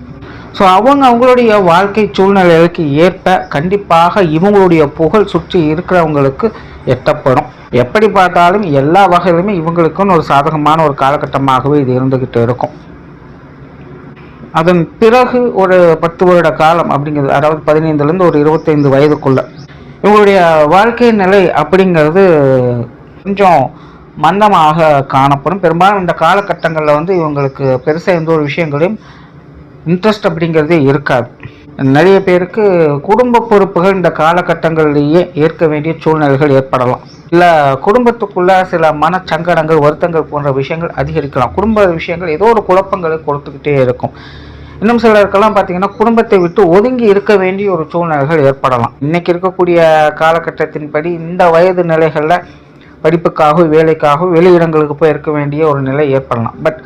ஸோ அவங்களுடைய வாழ்க்கை சூழ்நிலைகளுக்கு ஏற்ப கண்டிப்பாக இவங்களுடைய புகழ் சுற்றி இருக்கிறவங்களுக்கு எட்டப்படும். எப்படி பார்த்தாலும் எல்லா வகையிலுமே இவங்களுக்குன்னு ஒரு சாதகமான ஒரு காலகட்டமாகவே இது இருந்துக்கிட்டு இருக்கும். அதன் பிறகு ஒரு 10 வருட காலம் அப்படிங்கிறது, அதாவது 15லேருந்து ஒரு 25 வயதுக்குள்ள இவங்களுடைய வாழ்க்கை நிலை அப்படிங்கிறது கொஞ்சம் மந்தமாக காணப்படும். பெரும்பாலும் இந்த காலகட்டங்களில் வந்து இவங்களுக்கு பெருசாக எந்த ஒரு விஷயங்களையும் இன்ட்ரெஸ்ட் அப்படிங்கிறதே இருக்காது. நிறைய பேருக்கு குடும்ப பொறுப்புகள் இந்த காலகட்டங்களிலேயே ஏற்க வேண்டிய சூழ்நிலைகள் ஏற்படலாம். இல்லை குடும்பத்துக்குள்ள சில மனச்சங்கடங்கள், வருத்தங்கள் போன்ற விஷயங்கள் அதிகரிக்கலாம். குடும்ப விஷயங்கள் ஏதோ ஒரு குழப்பங்களை கொடுத்துக்கிட்டே இருக்கும். இன்னும் சிலருக்கெல்லாம் பார்த்தீங்கன்னா குடும்பத்தை விட்டு ஒதுங்கி இருக்க வேண்டிய ஒரு சூழ்நிலைகள் ஏற்படலாம். இன்னைக்கு இருக்கக்கூடிய காலகட்டத்தின்படி இந்த வயது நிலைகளில் படிப்புக்காகவும் வேலைக்காகவும் வெளியிடங்களுக்கு போய் இருக்க வேண்டிய ஒரு நிலை ஏற்படலாம். பட்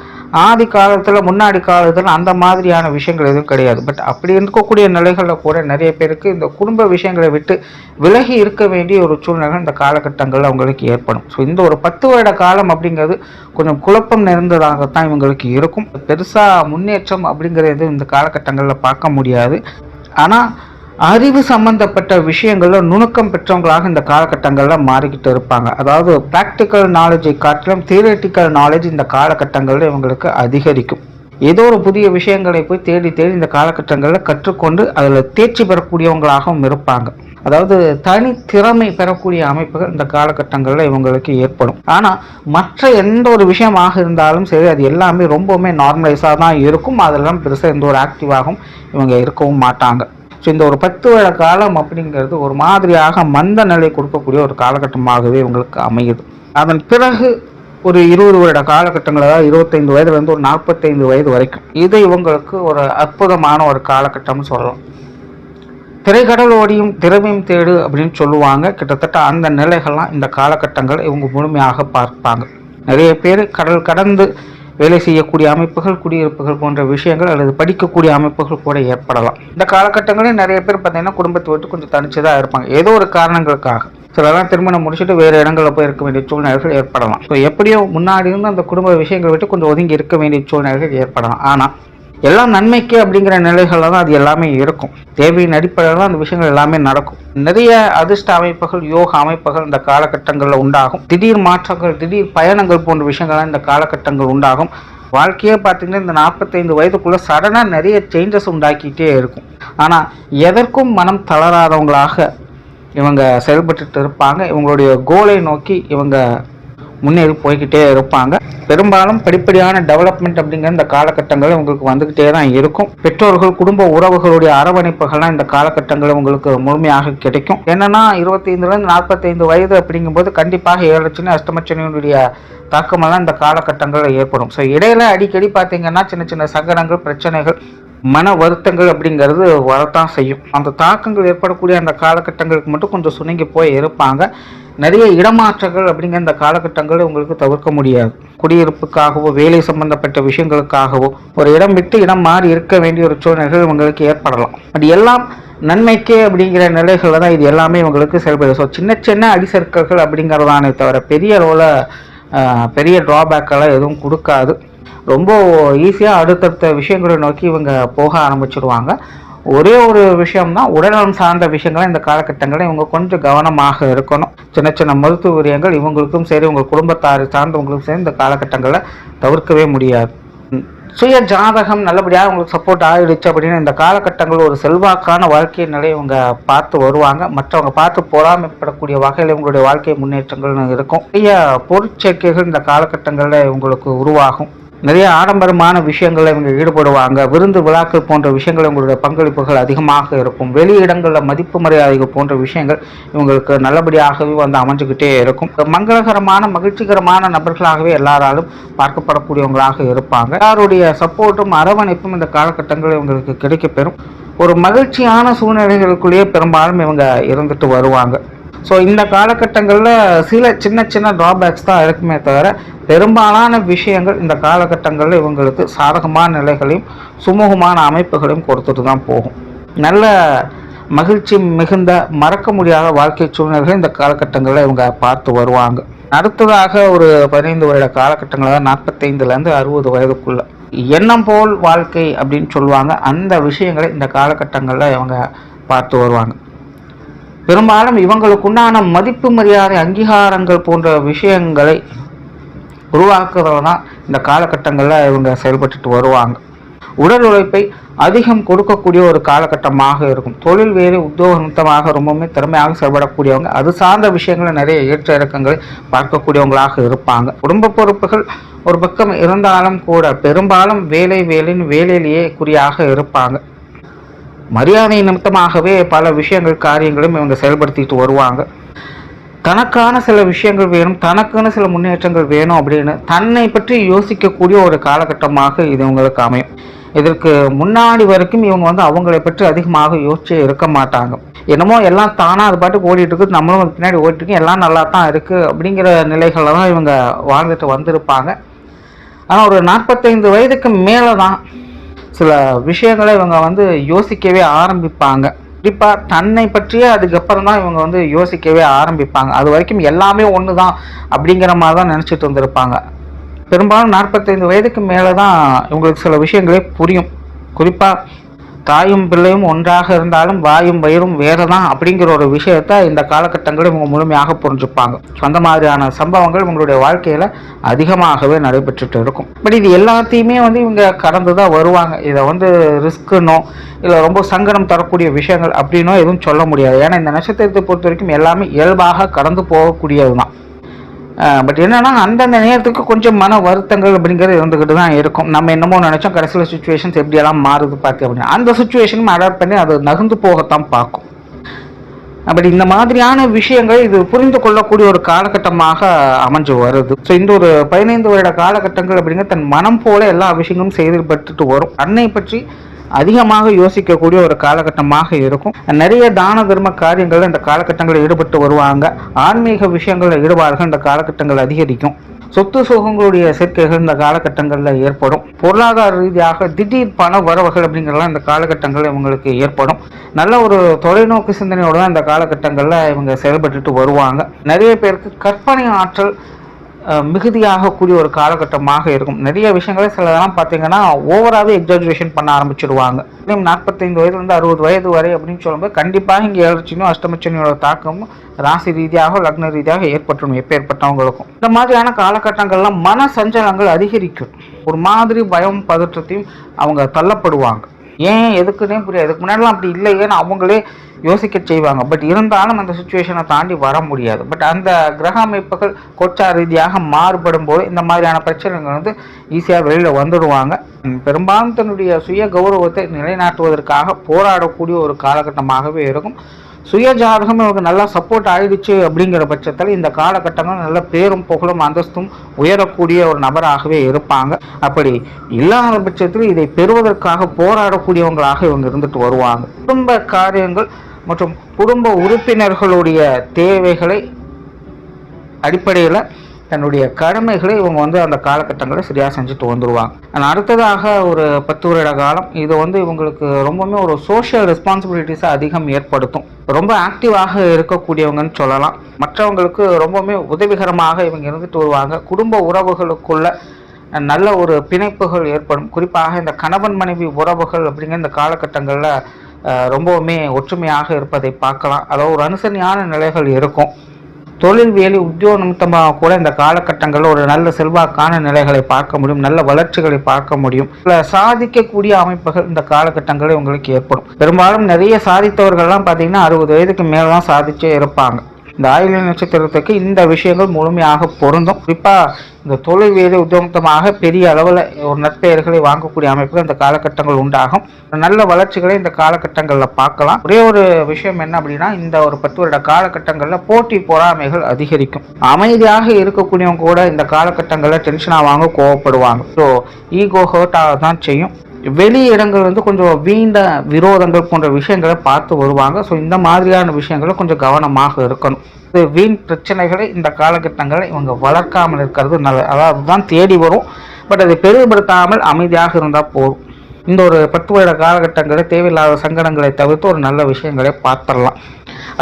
ஆதி காலத்தில் முன்னாடி காலத்தில் அந்த மாதிரியான விஷயங்கள் எதுவும் கிடையாது. பட் அப்படி இருக்கக்கூடிய நிலைகளில் கூட நிறைய பேருக்கு இந்த குடும்ப விஷயங்களை விட்டு விலகி இருக்க வேண்டிய ஒரு சூழ்நிலை இந்த காலகட்டங்களில் அவங்களுக்கு ஏற்படும். ஸோ இந்த ஒரு 10 வருட காலம் அப்படிங்கிறது கொஞ்சம் குழப்பம் நிறைந்ததாகத்தான் இவங்களுக்கு இருக்கும். பெருசாக முன்னேற்றம் அப்படிங்கிறது இந்த காலகட்டங்களில் பார்க்க முடியாது. ஆனால் அறிவு சம்பந்தப்பட்ட விஷயங்களில் நுணுக்கம் பெற்றவங்களாக இந்த காலகட்டங்களில் மாறிக்கிட்டு இருப்பாங்க. அதாவது ப்ராக்டிக்கல் நாலேஜை காட்டிலும் தியரட்டிக்கல் நாலேஜ் இந்த காலகட்டங்களில் இவங்களுக்கு அதிகரிக்கும். ஏதோ ஒரு புதிய விஷயங்களை போய் தேடி இந்த காலகட்டங்களில் கற்றுக்கொண்டு அதில் தேர்ச்சி பெறக்கூடியவங்களாகவும் இருப்பாங்க. அதாவது தனித்திறமை பெறக்கூடிய அமைப்புகள் இந்த காலகட்டங்களில் இவங்களுக்கு ஏற்படும். ஆனால் மற்ற எந்த ஒரு விஷயமாக இருந்தாலும் சரி, அது எல்லாமே ரொம்பவுமே நார்மலைஸாக தான் இருக்கும். அதெல்லாம் பெருசாக எந்த ஒரு ஆக்டிவாகவும் இவங்க இருக்கவும் மாட்டாங்க. ஸோ இந்த ஒரு 10 வருட காலம் அப்படிங்கிறது ஒரு மாதிரியாக மந்த நிலை கொடுக்கக்கூடிய ஒரு காலகட்டமாகவே இவங்களுக்கு அமையுது. அதன் பிறகு ஒரு 20 வருட காலகட்டங்கள், அதாவது 25 வயதுலேருந்து ஒரு 45 வயது வரைக்கும் இது இவங்களுக்கு ஒரு அற்புதமான ஒரு காலகட்டம்னு சொல்லலாம். திரைக்கடல் ஓடியும் திரவியம் தேடு அப்படின்னு சொல்லுவாங்க. கிட்டத்தட்ட அந்த நிலைகள்லாம் இந்த காலகட்டங்கள் இவங்க முழுமையாக பார்ப்பாங்க. நிறைய பேர் கடல் கடந்து வேலை செய்யக்கூடிய அமைப்புகள், குடியிருப்புகள் போன்ற விஷயங்கள் அல்லது படிக்கக்கூடிய அமைப்புகள் கூட ஏற்படலாம். இந்த காலகட்டங்களில் நிறைய பேர் பார்த்தீங்கன்னா குடும்பத்தை விட்டு கொஞ்சம் தனிச்சு தான் இருப்பாங்க, ஏதோ ஒரு காரணங்களுக்காக. சிலலாம் திருமணம் முடிச்சுட்டு வேறு இடங்களில் போய் இருக்க வேண்டிய சூழ்நிலைகள் ஏற்படலாம். ஸோ எப்படியோ முன்னாடி இருந்து அந்த குடும்ப விஷயங்களை விட்டு கொஞ்சம் ஒதுங்கி இருக்க வேண்டிய சூழ்நிலைகள் ஏற்படலாம். ஆனால் எல்லாம் நன்மைக்கு அப்படிங்கிற நிலைகளில் தான் அது எல்லாமே இருக்கும். தேவையின் அடிப்படையில் தான் அந்த விஷயங்கள் எல்லாமே நடக்கும். நிறைய அதிர்ஷ்ட அமைப்புகள், யோக அமைப்புகள் இந்த காலகட்டங்களில் உண்டாகும். திடீர் மாற்றங்கள், திடீர் பயணங்கள் போன்ற விஷயங்கள்லாம் இந்த காலகட்டங்கள் உண்டாகும். வாழ்க்கையே பார்த்தீங்கன்னா இந்த 45 வயதுக்குள்ளே சடனாக நிறைய சேஞ்சஸ் உண்டாக்கிட்டே இருக்கும். ஆனால் எதற்கும் மனம் தளராதவங்களாக இவங்க செயல்பட்டு இருப்பாங்க. இவங்களுடைய கோலை நோக்கி இவங்க முன்னேறி போய்கிட்டே இருப்பாங்க. பெரும்பாலும் படிப்படியான டெவலப்மெண்ட் அப்படிங்கிற இந்த காலகட்டங்கள் உங்களுக்கு வந்துக்கிட்டே தான் இருக்கும். பெற்றோர்கள், குடும்ப உறவுகளுடைய அரவணைப்புகள்லாம் இந்த காலகட்டங்கள் உங்களுக்கு முழுமையாக கிடைக்கும். என்னன்னா 25லேருந்து 45 வயது அப்படிங்கும்போது கண்டிப்பாக 7 லட்சம் அஷ்டமச்சனியுடைய தாக்கமெல்லாம் இந்த காலகட்டங்களில் ஏற்படும். ஸோ இடையில அடிக்கடி பார்த்தீங்கன்னா சின்ன சின்ன சங்கடங்கள், பிரச்சனைகள், மன வருத்தங்கள் அப்படிங்கிறது வரத்தான் செய்யும். அந்த தாக்கங்கள் ஏற்படக்கூடிய அந்த காலகட்டங்களுக்கு மட்டும் கொஞ்சம் சுணங்கி போய் இருப்பாங்க. நிறைய இடமாற்றங்கள் அப்படிங்கிற இந்த காலகட்டங்களை உங்களுக்கு தவிர்க்க முடியாது. குடியிருப்புக்காகவோ வேலை சம்பந்தப்பட்ட விஷயங்களுக்காகவோ ஒரு இடம் விட்டு இடம் மாறி இருக்க வேண்டிய ஒரு சூழ்நிலைகள் உங்களுக்கு ஏற்படலாம். அது எல்லாம் நன்மைக்கே அப்படிங்கிற நிலைகளில் தான் இது எல்லாமே உங்களுக்கு செயல்படுது. ஸோ சின்ன சின்ன அடிசர்க்கல்கள் அப்படிங்கிறதானே தவிர பெரிய அளவில் பெரிய ட்ராபேக்கெல்லாம் எதுவும் கொடுக்காது. ரொம்ப ஈஸியாக அடுத்தடுத்த விஷயங்களை நோக்கி இவங்க போக ஆரம்பிச்சிடுவாங்க. ஒரே ஒரு விஷயம்தான், உடல்நலம் சார்ந்த விஷயங்களை இந்த காலகட்டங்களில் இவங்க கொஞ்சம் கவனமாக இருக்கணும். சின்ன சின்ன மருத்துவ விரயங்கள் இவங்களுக்கும் சரி, உங்கள் குடும்பத்தாரை சார்ந்தவங்களுக்கும் சரி இந்த காலகட்டங்களில் தவிர்க்கவே முடியாது. சுய ஜாதகம் நல்லபடியாக உங்களுக்கு சப்போர்ட் ஆகிடுச்சு அப்படின்னு இந்த காலகட்டங்கள் ஒரு செல்வாக்கான வாழ்க்கை நிலையை இவங்க பார்த்து வருவாங்க. மற்றவங்க பார்த்து பொறாமைப்படக்கூடிய வகையில் இவங்களுடைய வாழ்க்கை முன்னேற்றங்கள் இருக்கும். நிறைய பொருட்சேர்க்கைகள் இந்த காலகட்டங்களில் உங்களுக்கு உருவாகும். நிறைய ஆடம்பரமான விஷயங்களில் இவங்க ஈடுபடுவாங்க. விருந்து விழாக்கள் போன்ற விஷயங்கள் இவங்களுடைய பங்களிப்புகள் அதிகமாக இருக்கும். வெளியிடங்களில் மதிப்பு மரியாதைகள் போன்ற விஷயங்கள் இவங்களுக்கு நல்லபடியாகவே வந்து அமைஞ்சுக்கிட்டே இருக்கும். மங்களகரமான மகிழ்ச்சிகரமான நபர்களாகவே எல்லாராலும் பார்க்கப்படக்கூடியவங்களாக இருப்பாங்க. எல்லாருடைய சப்போர்ட்டும் அரவணைப்பும் இந்த காலகட்டங்களில் இவங்களுக்கு கிடைக்கப்பெறும். ஒரு மகிழ்ச்சியான சூழ்நிலைகளுக்குள்ளேயே பெரும்பாலும் இவங்க இருந்துட்டு வருவாங்க. ஸோ இந்த காலகட்டங்களில் சில சின்ன சின்ன ட்ராபேக்ஸ் தான் இருக்குமே தவிர பெரும்பாலான விஷயங்கள் இந்த காலகட்டங்களில் இவங்களுக்கு சாதகமான நிலைகளையும் சுமூகமான அமைப்புகளையும் கொடுத்துட்டு தான் போகும். நல்ல மகிழ்ச்சி மிகுந்த மறக்க முடியாத வாழ்க்கை சூழ்நிலைகள் இந்த காலகட்டங்களில் இவங்க பார்த்து வருவாங்க. அடுத்ததாக ஒரு 15 வருட காலகட்டங்களில் 45லேருந்து 60 வயதுக்குள்ள எண்ணம் போல் வாழ்க்கை அப்படின்னு சொல்லுவாங்க. அந்த விஷயங்களை இந்த காலகட்டங்களில் இவங்க பார்த்து வருவாங்க. பெரும்பாலும் இவங்களுக்குண்டான மதிப்பு மரியாதை அங்கீகாரங்கள் போன்ற விஷயங்களை உருவாக்குறதுல தான் இந்த காலகட்டங்களில் இவங்க செயல்பட்டு வருவாங்க. உடல் உழைப்பை அதிகம் கொடுக்கக்கூடிய ஒரு காலகட்டமாக இருக்கும். தொழில் வேறு உத்தியோக நிமித்தமாக ரொம்பவுமே திறமையாக செயல்படக்கூடியவங்க. அது சார்ந்த விஷயங்களை நிறைய ஏற்ற இறக்கங்களை பார்க்கக்கூடியவங்களாக இருப்பாங்க. குடும்ப பொறுப்புகள் ஒரு பக்கம் இருந்தாலும் கூட பெரும்பாலும் வேலையிலேயே குறியாக இருப்பாங்க. மரியாதை நிமித்தமாகவே பல விஷயங்கள் காரியங்களும் இவங்க செயல்படுத்திட்டு வருவாங்க. தனக்கான சில விஷயங்கள் வேணும், தனக்கான சில முன்னேற்றங்கள் வேணும் அப்படின்னு தன்னை பற்றி யோசிக்கக்கூடிய ஒரு காலகட்டமாக இது இவங்களுக்கு அமையும். இதற்கு முன்னாடி வரைக்கும் இவங்க வந்து அவங்களை பற்றி அதிகமாக யோசிச்சே இருக்க மாட்டாங்க. என்னமோ எல்லாம் தானாக அது பாட்டுக்கு ஓடிட்டு இருக்குது, நம்மளும் பின்னாடி ஓடிட்டு இருக்கோம், எல்லாம் நல்லா தான் இருக்குது அப்படிங்கிற நிலைகளில் தான் இவங்க வாழ்ந்துட்டு வந்திருப்பாங்க. ஆனால் ஒரு 45 வயதுக்கு மேலே தான் சில விஷயங்களை இவங்க வந்து யோசிக்கவே ஆரம்பிப்பாங்க. குறிப்பாக தன்னை பற்றியே அதுக்கப்புறம் தான் இவங்க வந்து யோசிக்கவே ஆரம்பிப்பாங்க. அது வரைக்கும் எல்லாமே ஒன்று தான் அப்படிங்கிற மாதிரி தான் நினச்சிட்டு வந்திருப்பாங்க. பெரும்பாலும் 45 வயதுக்கு மேலே தான் இவங்களுக்கு சில விஷயங்களே புரியும். குறிப்பாக தாயும் பிள்ளையும் ஒன்றாக இருந்தாலும் வாயும் வயிறும் வேறு தான் அப்படிங்கிற ஒரு விஷயத்த இந்த காலகட்டங்களில் இவங்க முழுமையாக புரிஞ்சுப்பாங்க. அந்த மாதிரியான சம்பவங்கள் இவங்களுடைய வாழ்க்கையில் அதிகமாகவே நடைபெற்றுட்டு இருக்கும். பட் இது எல்லாத்தையுமே வந்து இவங்க கடந்து தான் வருவாங்க. இதை வந்து ரிஸ்க்குனோ இல்லை ரொம்ப சங்கடம் தரக்கூடிய விஷயங்கள் அப்படின்னோ எதுவும் சொல்ல முடியாது. ஏன்னா இந்த நட்சத்திரத்தை பொறுத்த வரைக்கும் எல்லாமே இயல்பாக கடந்து போகக்கூடியது தான். பட் என்னன்னா அந்தந்த நேரத்துக்கு கொஞ்சம் மன வருத்தங்கள் அப்படிங்கிறது இருந்துக்கிட்டு தான் இருக்கும். நம்ம என்னமோ நினைச்சோம், கடைசியில் சுச்சுவேஷன்ஸ் எப்படியெல்லாம் மாறுது பார்த்து அப்படின்னா அந்த சுச்சுவேஷனும் அடாப்ட் பண்ணி அது நகர்ந்து போகத்தான் பார்க்கும். பட் இந்த மாதிரியான விஷயங்கள் இது புரிந்து கொள்ளக்கூடிய ஒரு காலகட்டமாக அமைஞ்சு வருது. ஸோ இந்த ஒரு 15 வருட காலகட்டங்கள் அப்படிங்கிற தன் மனம் போல எல்லா விஷயங்களும் செயல்பட்டு வரும். தன்னை பற்றி அதிகமாக யோசிக்கக்கூடிய ஒரு காலகட்டமாக இருக்கும். நிறைய தான தர்ம காரியங்கள் இந்த காலகட்டங்களில் ஈடுபட்டு வருவாங்க. ஆன்மீக விஷயங்களில் ஈடுபாடுகள் இந்த காலகட்டங்கள் அதிகரிக்கும். சொத்து சுகங்களுடைய சேர்க்கைகள் இந்த காலகட்டங்களில் ஏற்படும். பொருளாதார ரீதியாக திடீர் பண வரவுகள் அப்படிங்கிறதெல்லாம் இந்த காலகட்டங்களில் இவங்களுக்கு ஏற்படும். நல்ல ஒரு தொலைநோக்கு சிந்தனையோட தான் இந்த காலகட்டங்களில் இவங்க செயல்பட்டுட்டு வருவாங்க. நிறைய பேருக்கு கற்பனை ஆற்றல் மிகுதியாக கூடிய ஒரு காலகட்டமாக இருக்கும். நிறைய விஷயங்களை சிலதெல்லாம் பார்த்தீங்கன்னா ஓவராகவே எக்ஸாஜுரேஷன் பண்ண ஆரம்பிச்சிடுவாங்க. 45 வயதுலேருந்து 60 வயது வரை அப்படின்னு சொல்லும்போது கண்டிப்பாக இங்கே ஏழரைச்சனியும் அஷ்டமச்சனியோட தாக்கமும் ராசி ரீதியாக லக்ன ரீதியாக ஏற்பட்டுரும் ஏற்பட்டவங்களுக்கும். இந்த மாதிரியான காலகட்டங்கள்லாம் மன சஞ்சலங்கள் அதிகரிக்கும். ஒரு மாதிரி பயம் பதற்றத்தையும் அவங்க தள்ளப்படுவாங்க. ஏன் எதுக்குன்னே புரியாது. இதுக்கு முன்னாடிலாம் அப்படி இல்லையேன்னு அவங்களே யோசிக்க செய்வாங்க. பட் இருந்தாலும் அந்த சுச்சுவேஷனை தாண்டி வர முடியாது. பட் அந்த கிரக அமைப்புகள் கோச்சார ரீதியாக மாறுபடும் போது இந்த மாதிரியான பிரச்சனைகள் வந்து ஈஸியாக வெளியில் வந்துடுவாங்க. பெரும்பாலும் தன்னுடைய சுய கௌரவத்தை நிலைநாட்டுவதற்காக போராடக்கூடிய ஒரு காலகட்டமாகவே இருக்கும். சுய ஜாதகம் இவங்க நல்லா சப்போர்ட் ஆயிடுச்சு அப்படிங்கிற பட்சத்தில் இந்த காலகட்டங்கள் நல்ல பேரும் புகழும் அந்தஸ்தும் உயரக்கூடிய ஒரு நபராகவே இருப்பாங்க. அப்படி இல்லாத பட்சத்தில் இதை பெறுவதற்காக போராடக்கூடியவங்களாக இவங்க இருந்துட்டு வருவாங்க. குடும்ப காரியங்கள் மற்றும் குடும்ப உறுப்பினர்களுடைய தேவைகளை அடிப்படையில் தன்னுடைய கடமைகளை இவங்க வந்து அந்த காலகட்டங்களை சரியாக செஞ்சுட்டு வந்துடுவாங்க. அடுத்ததாக ஒரு 10 வருட காலம் இது வந்து இவங்களுக்கு ரொம்பவுமே ஒரு சோஷியல் ரெஸ்பான்சிபிலிட்டிஸை அதிகம் ஏற்படுத்தும். ரொம்ப ஆக்டிவாக இருக்கக்கூடியவங்கன்னு சொல்லலாம். மற்றவங்களுக்கு ரொம்பவுமே உதவிகரமாக இவங்க இருந்துட்டு வருவாங்க. குடும்ப உறவுகளுக்குள்ள நல்ல ஒரு பிணைப்புகள் ஏற்படும். குறிப்பாக இந்த கணவன் மனைவி உறவுகள் அப்படிங்கிற இந்த காலகட்டங்களில் ரொம்பவுமே ஒற்றுமையாக இருப்பதை பார்க்கலாம். அதாவது ஒரு அனுசரணையான நிலைகள் இருக்கும். தொழில் வேலை உத்தியோக நிமித்தமாக கூட இந்த காலகட்டங்களில் ஒரு நல்ல செல்வாக்கான நிலைகளை பார்க்க முடியும். நல்ல வளர்ச்சிகளை பார்க்க முடியும். சாதிக்கக்கூடிய அமைப்புகள் இந்த காலகட்டங்களில் உங்களுக்கு ஏற்படும். பெரும்பாலும் நிறைய சாதித்தவர்கள்லாம் பார்த்தீங்கன்னா 60 வயதுக்கு மேலே தான் சாதிச்சே இருப்பாங்க. இந்த ஆயில்ய நட்சத்திரத்துக்கு இந்த விஷயங்கள் முழுமையாக பொருந்தும். குறிப்பாக இந்த தொழில் வேலை உத்தியோகமாக பெரிய அளவில் ஒரு நற்பெயர்களை வாங்கக்கூடிய அமைப்புகள் இந்த காலகட்டங்கள் உண்டாகும். நல்ல வளர்ச்சிகளை இந்த காலகட்டங்களில் பார்க்கலாம். ஒரே ஒரு விஷயம் என்ன அப்படின்னா, இந்த ஒரு 10 வருட காலகட்டங்களில் போட்டி பொறாமைகள் அதிகரிக்கும். அமைதியாக இருக்கக்கூடியவங்க கூட இந்த காலகட்டங்களில் டென்ஷனாக வாங்க கோவப்படுவாங்க. ஸோ ஈகோ ஹர்ட் ஆக தான் செய்யும். வெளி இடங்கள் வந்து கொஞ்சம் வீண்ட விரோதங்கள் போன்ற விஷயங்களை பார்த்து வருவாங்க. ஸோ இந்த மாதிரியான விஷயங்களை கொஞ்சம் கவனமாக இருக்கணும். வீண் பிரச்சனைகளை இந்த காலகட்டங்களில் இவங்க வளர்க்காமல் இருக்கிறது நல்லது. அதாவது தான் தேடி வரும். பட் அதை பெருமைப்படுத்தாமல் அமைதியாக இருந்தால் போதும். இந்த ஒரு 10 வருட காலகட்டங்களில் தேவையில்லாத சங்கடங்களை தவிர்த்து ஒரு நல்ல விஷயங்களை பார்த்துடலாம்.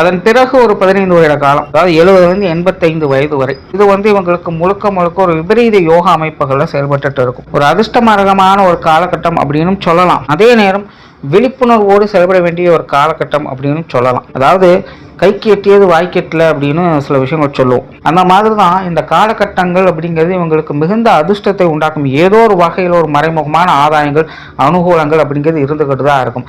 அதன் பிறகு ஒரு 15 வருட காலம், அதாவது 70 85 வயது வரை இது வந்து இவங்களுக்கு முழுக்க ஒரு விபரீத யோகா அமைப்புகளில் செயல்பட்டு இருக்கும். ஒரு அதிர்ஷ்டமாரகமான ஒரு காலகட்டம் அப்படின்னு சொல்லலாம். அதே நேரம் விழிப்புணர்வோடு செயல்பட வேண்டிய ஒரு காலகட்டம் அப்படின்னு சொல்லலாம். அதாவது கைக்கு எட்டியது வாய்க்கெட்டல அப்படின்னு சில விஷயங்கள் சொல்லுவோம். அந்த மாதிரி தான் இந்த காலகட்டங்கள் அப்படிங்கிறது இவங்களுக்கு மிகுந்த அதிர்ஷ்டத்தை உண்டாக்கும். ஏதோ ஒரு வகையில் ஒரு மறைமுகமான ஆதாயங்கள் அனுகூலங்கள் அப்படிங்கிறது இருந்துகிட்டு தான் இருக்கும்.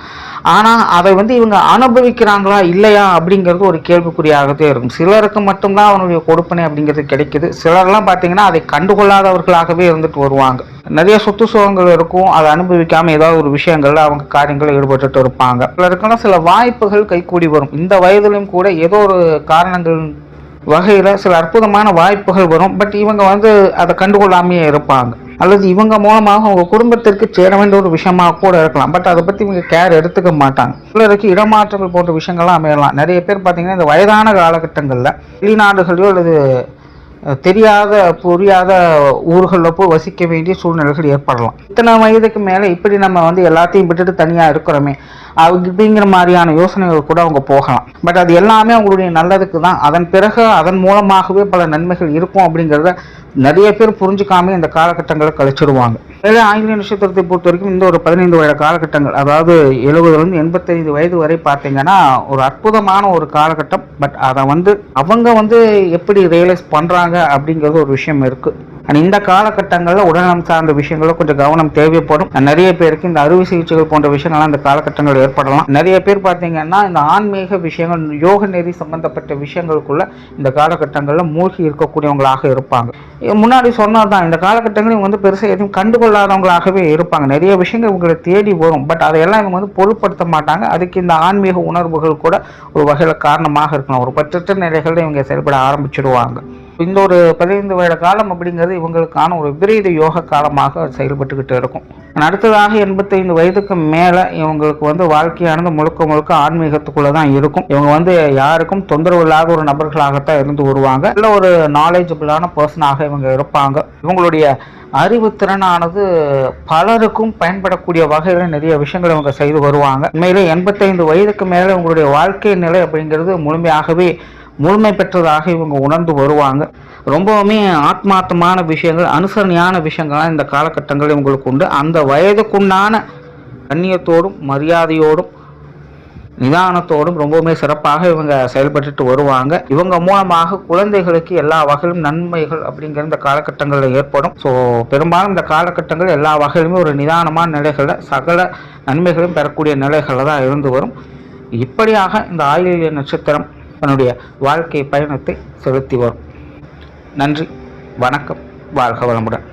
ஆனால் அதை வந்து இவங்க அனுபவிக்கிறாங்களா இல்லையா அப்படிங்கிறது ஒரு கேள்விக்குறியாகவே இருக்கும். சிலருக்கு மட்டும்தான் அவனுடைய கொடுப்பனை அப்படிங்கிறது கிடைக்குது. சிலர்லாம் பார்த்தீங்கன்னா அதை கண்டுகொள்ளாதவர்களாகவே இருந்துட்டு வருவாங்க. நிறைய சொத்து சுகங்கள் இருக்கும். அதை அனுபவிக்காமல் ஏதாவது ஒரு விஷயங்கள்ல அவங்க காரியங்களில் ஈடுபட்டு இருப்பாங்க. சிலருக்கெல்லாம் சில வாய்ப்புகள் கைகூடி வரும். இந்த வயதிலும் கூட ஏதோ ஒரு காரணங்கள் வகையில் சில அற்புதமான வாய்ப்புகள் வரும். பட் இவங்க வந்து அதை கண்டுகொள்ளாமையே இருப்பாங்க. அல்லது இவங்க மூலமாக அவங்க குடும்பத்திற்கு சேர வேண்டிய ஒரு விஷயமாக கூட இருக்கலாம். பட் அதை பற்றி இவங்க கேர் எடுத்துக்க மாட்டாங்க. சிலருக்கு இடமாற்றங்கள் போன்ற விஷயங்கள்லாம் அமையலாம். நிறைய பேர் பார்த்தீங்கன்னா இந்த வயதான காலகட்டங்களில் வெளிநாடுகளையோ அல்லது தெரியாத புரியாத ஊர்களில் போய் வசிக்க வேண்டிய சூழ்நிலைகள் ஏற்படலாம். இத்தனை வயதுக்கு மேலே இப்படி நம்ம வந்து எல்லாத்தையும் விட்டுட்டு தனியாக இருக்கிறோமே அப்படிங்கிற மாதிரியான யோசனைகள் கூட அவங்க போகலாம். பட் அது எல்லாமே அவங்களுடைய நல்லதுக்கு தான். அதன் பிறகு அதன் மூலமாகவே பல நன்மைகள் இருக்கும் அப்படிங்கிறத நிறைய பேர் புரிஞ்சுக்காம இந்த காலகட்டங்களை கழிச்சிடுவாங்க. ஆயில்ய நட்சத்திரத்தை பொறுத்த வரைக்கும் இந்த ஒரு 15 வருட காலகட்டங்கள், அதாவது 70 85 வயது வரை பார்த்தீங்கன்னா ஒரு அற்புதமான ஒரு காலகட்டம். பட் அதை வந்து அவங்க வந்து எப்படி ரியலைஸ் பண்ணுறாங்க அப்படிங்கிறது ஒரு விஷயம் இருக்குது. அண்ட் இந்த காலகட்டங்களில் உடல்நலம் சார்ந்த விஷயங்களும் கொஞ்சம் கவனம் தேவைப்படும். நிறைய பேருக்கு இந்த அறுவை சிகிச்சைகள் போன்ற விஷயங்கள்லாம் இந்த காலகட்டங்கள் ஏற்படலாம். நிறைய பேர் பார்த்தீங்கன்னா இந்த ஆன்மீக விஷயங்கள் யோக நெறி சம்பந்தப்பட்ட விஷயங்களுக்குள்ள இந்த காலகட்டங்களில் மூழ்கி இருக்கக்கூடியவங்களாக இருப்பாங்க. முன்னாடி சொன்னதுதான், இந்த காலகட்டங்கள் இவங்க வந்து பெருசாக எதுவும் கண்டுகொள்ளாதவங்களாகவே இருப்பாங்க. நிறைய விஷயங்கள் இவங்களை தேடி வரும். பட் அதையெல்லாம் இவங்க வந்து பொருட்படுத்த மாட்டாங்க. அதுக்கு இந்த ஆன்மீக உணர்வுகள் கூட ஒரு வகையில் காரணமாக இருக்கலாம். ஒரு பற்றற்ற நிலைகளில் இவங்க செயல்பட ஆரம்பிச்சிடுவாங்க. இந்த ஒரு 15 வருட காலம் அப்படிங்கிறது இவங்களுக்கான ஒரு விபரீத யோக காலமாக செயல்பட்டுக்கிட்டு இருக்கும். அடுத்ததாக 85 வயதுக்கு மேலே இவங்களுக்கு வாழ்க்கையானது முழுக்க முழுக்க ஆன்மீகத்துக்குள்ளே தான் இருக்கும். இவங்க யாருக்கும் தொந்தரவு இல்லாத ஒரு நபர்களாகத்தான் இருந்து வருவாங்க. இல்லை ஒரு நாலேஜபிளான பர்சனாக இவங்க இருப்பாங்க. இவங்களுடைய அறிவுத்திறனானது பலருக்கும் பயன்படக்கூடிய வகையில் நிறைய விஷயங்கள் இவங்க செய்து வருவாங்க. உண்மையிலே 85 வயதுக்கு மேலே இவங்களுடைய வாழ்க்கை நிலை அப்படிங்கிறது முழுமை பெற்றதாக இவங்க உணர்ந்து வருவாங்க. ரொம்பவுமே ஆத்மார்த்தமான விஷயங்கள், அனுசரணையான விஷயங்கள்லாம் இந்த காலகட்டங்கள் இவங்களுக்கு உண்டு. அந்த வயதுக்குண்டான கண்ணியத்தோடும் மரியாதையோடும் நிதானத்தோடும் ரொம்பவுமே சிறப்பாக இவங்க செயல்பட்டு வருவாங்க. இவங்க மூலமாக குழந்தைகளுக்கு எல்லா வகையிலும் நன்மைகள் அப்படிங்கிற இந்த காலகட்டங்களில் ஏற்படும். ஸோ பெரும்பாலும் இந்த காலகட்டங்கள் எல்லா வகையிலுமே ஒரு நிதானமான நிலைகளில் சகல நன்மைகளும் பெறக்கூடிய நிலைகளில் தான் இருந்து வரும். இப்படியாக இந்த ஆயில்ய நட்சத்திரம் தன்னுடைய வாழ்க்கை பயணத்தை செலுத்தி வரும். நன்றி, வணக்கம், வாழ்க வளமுடன்.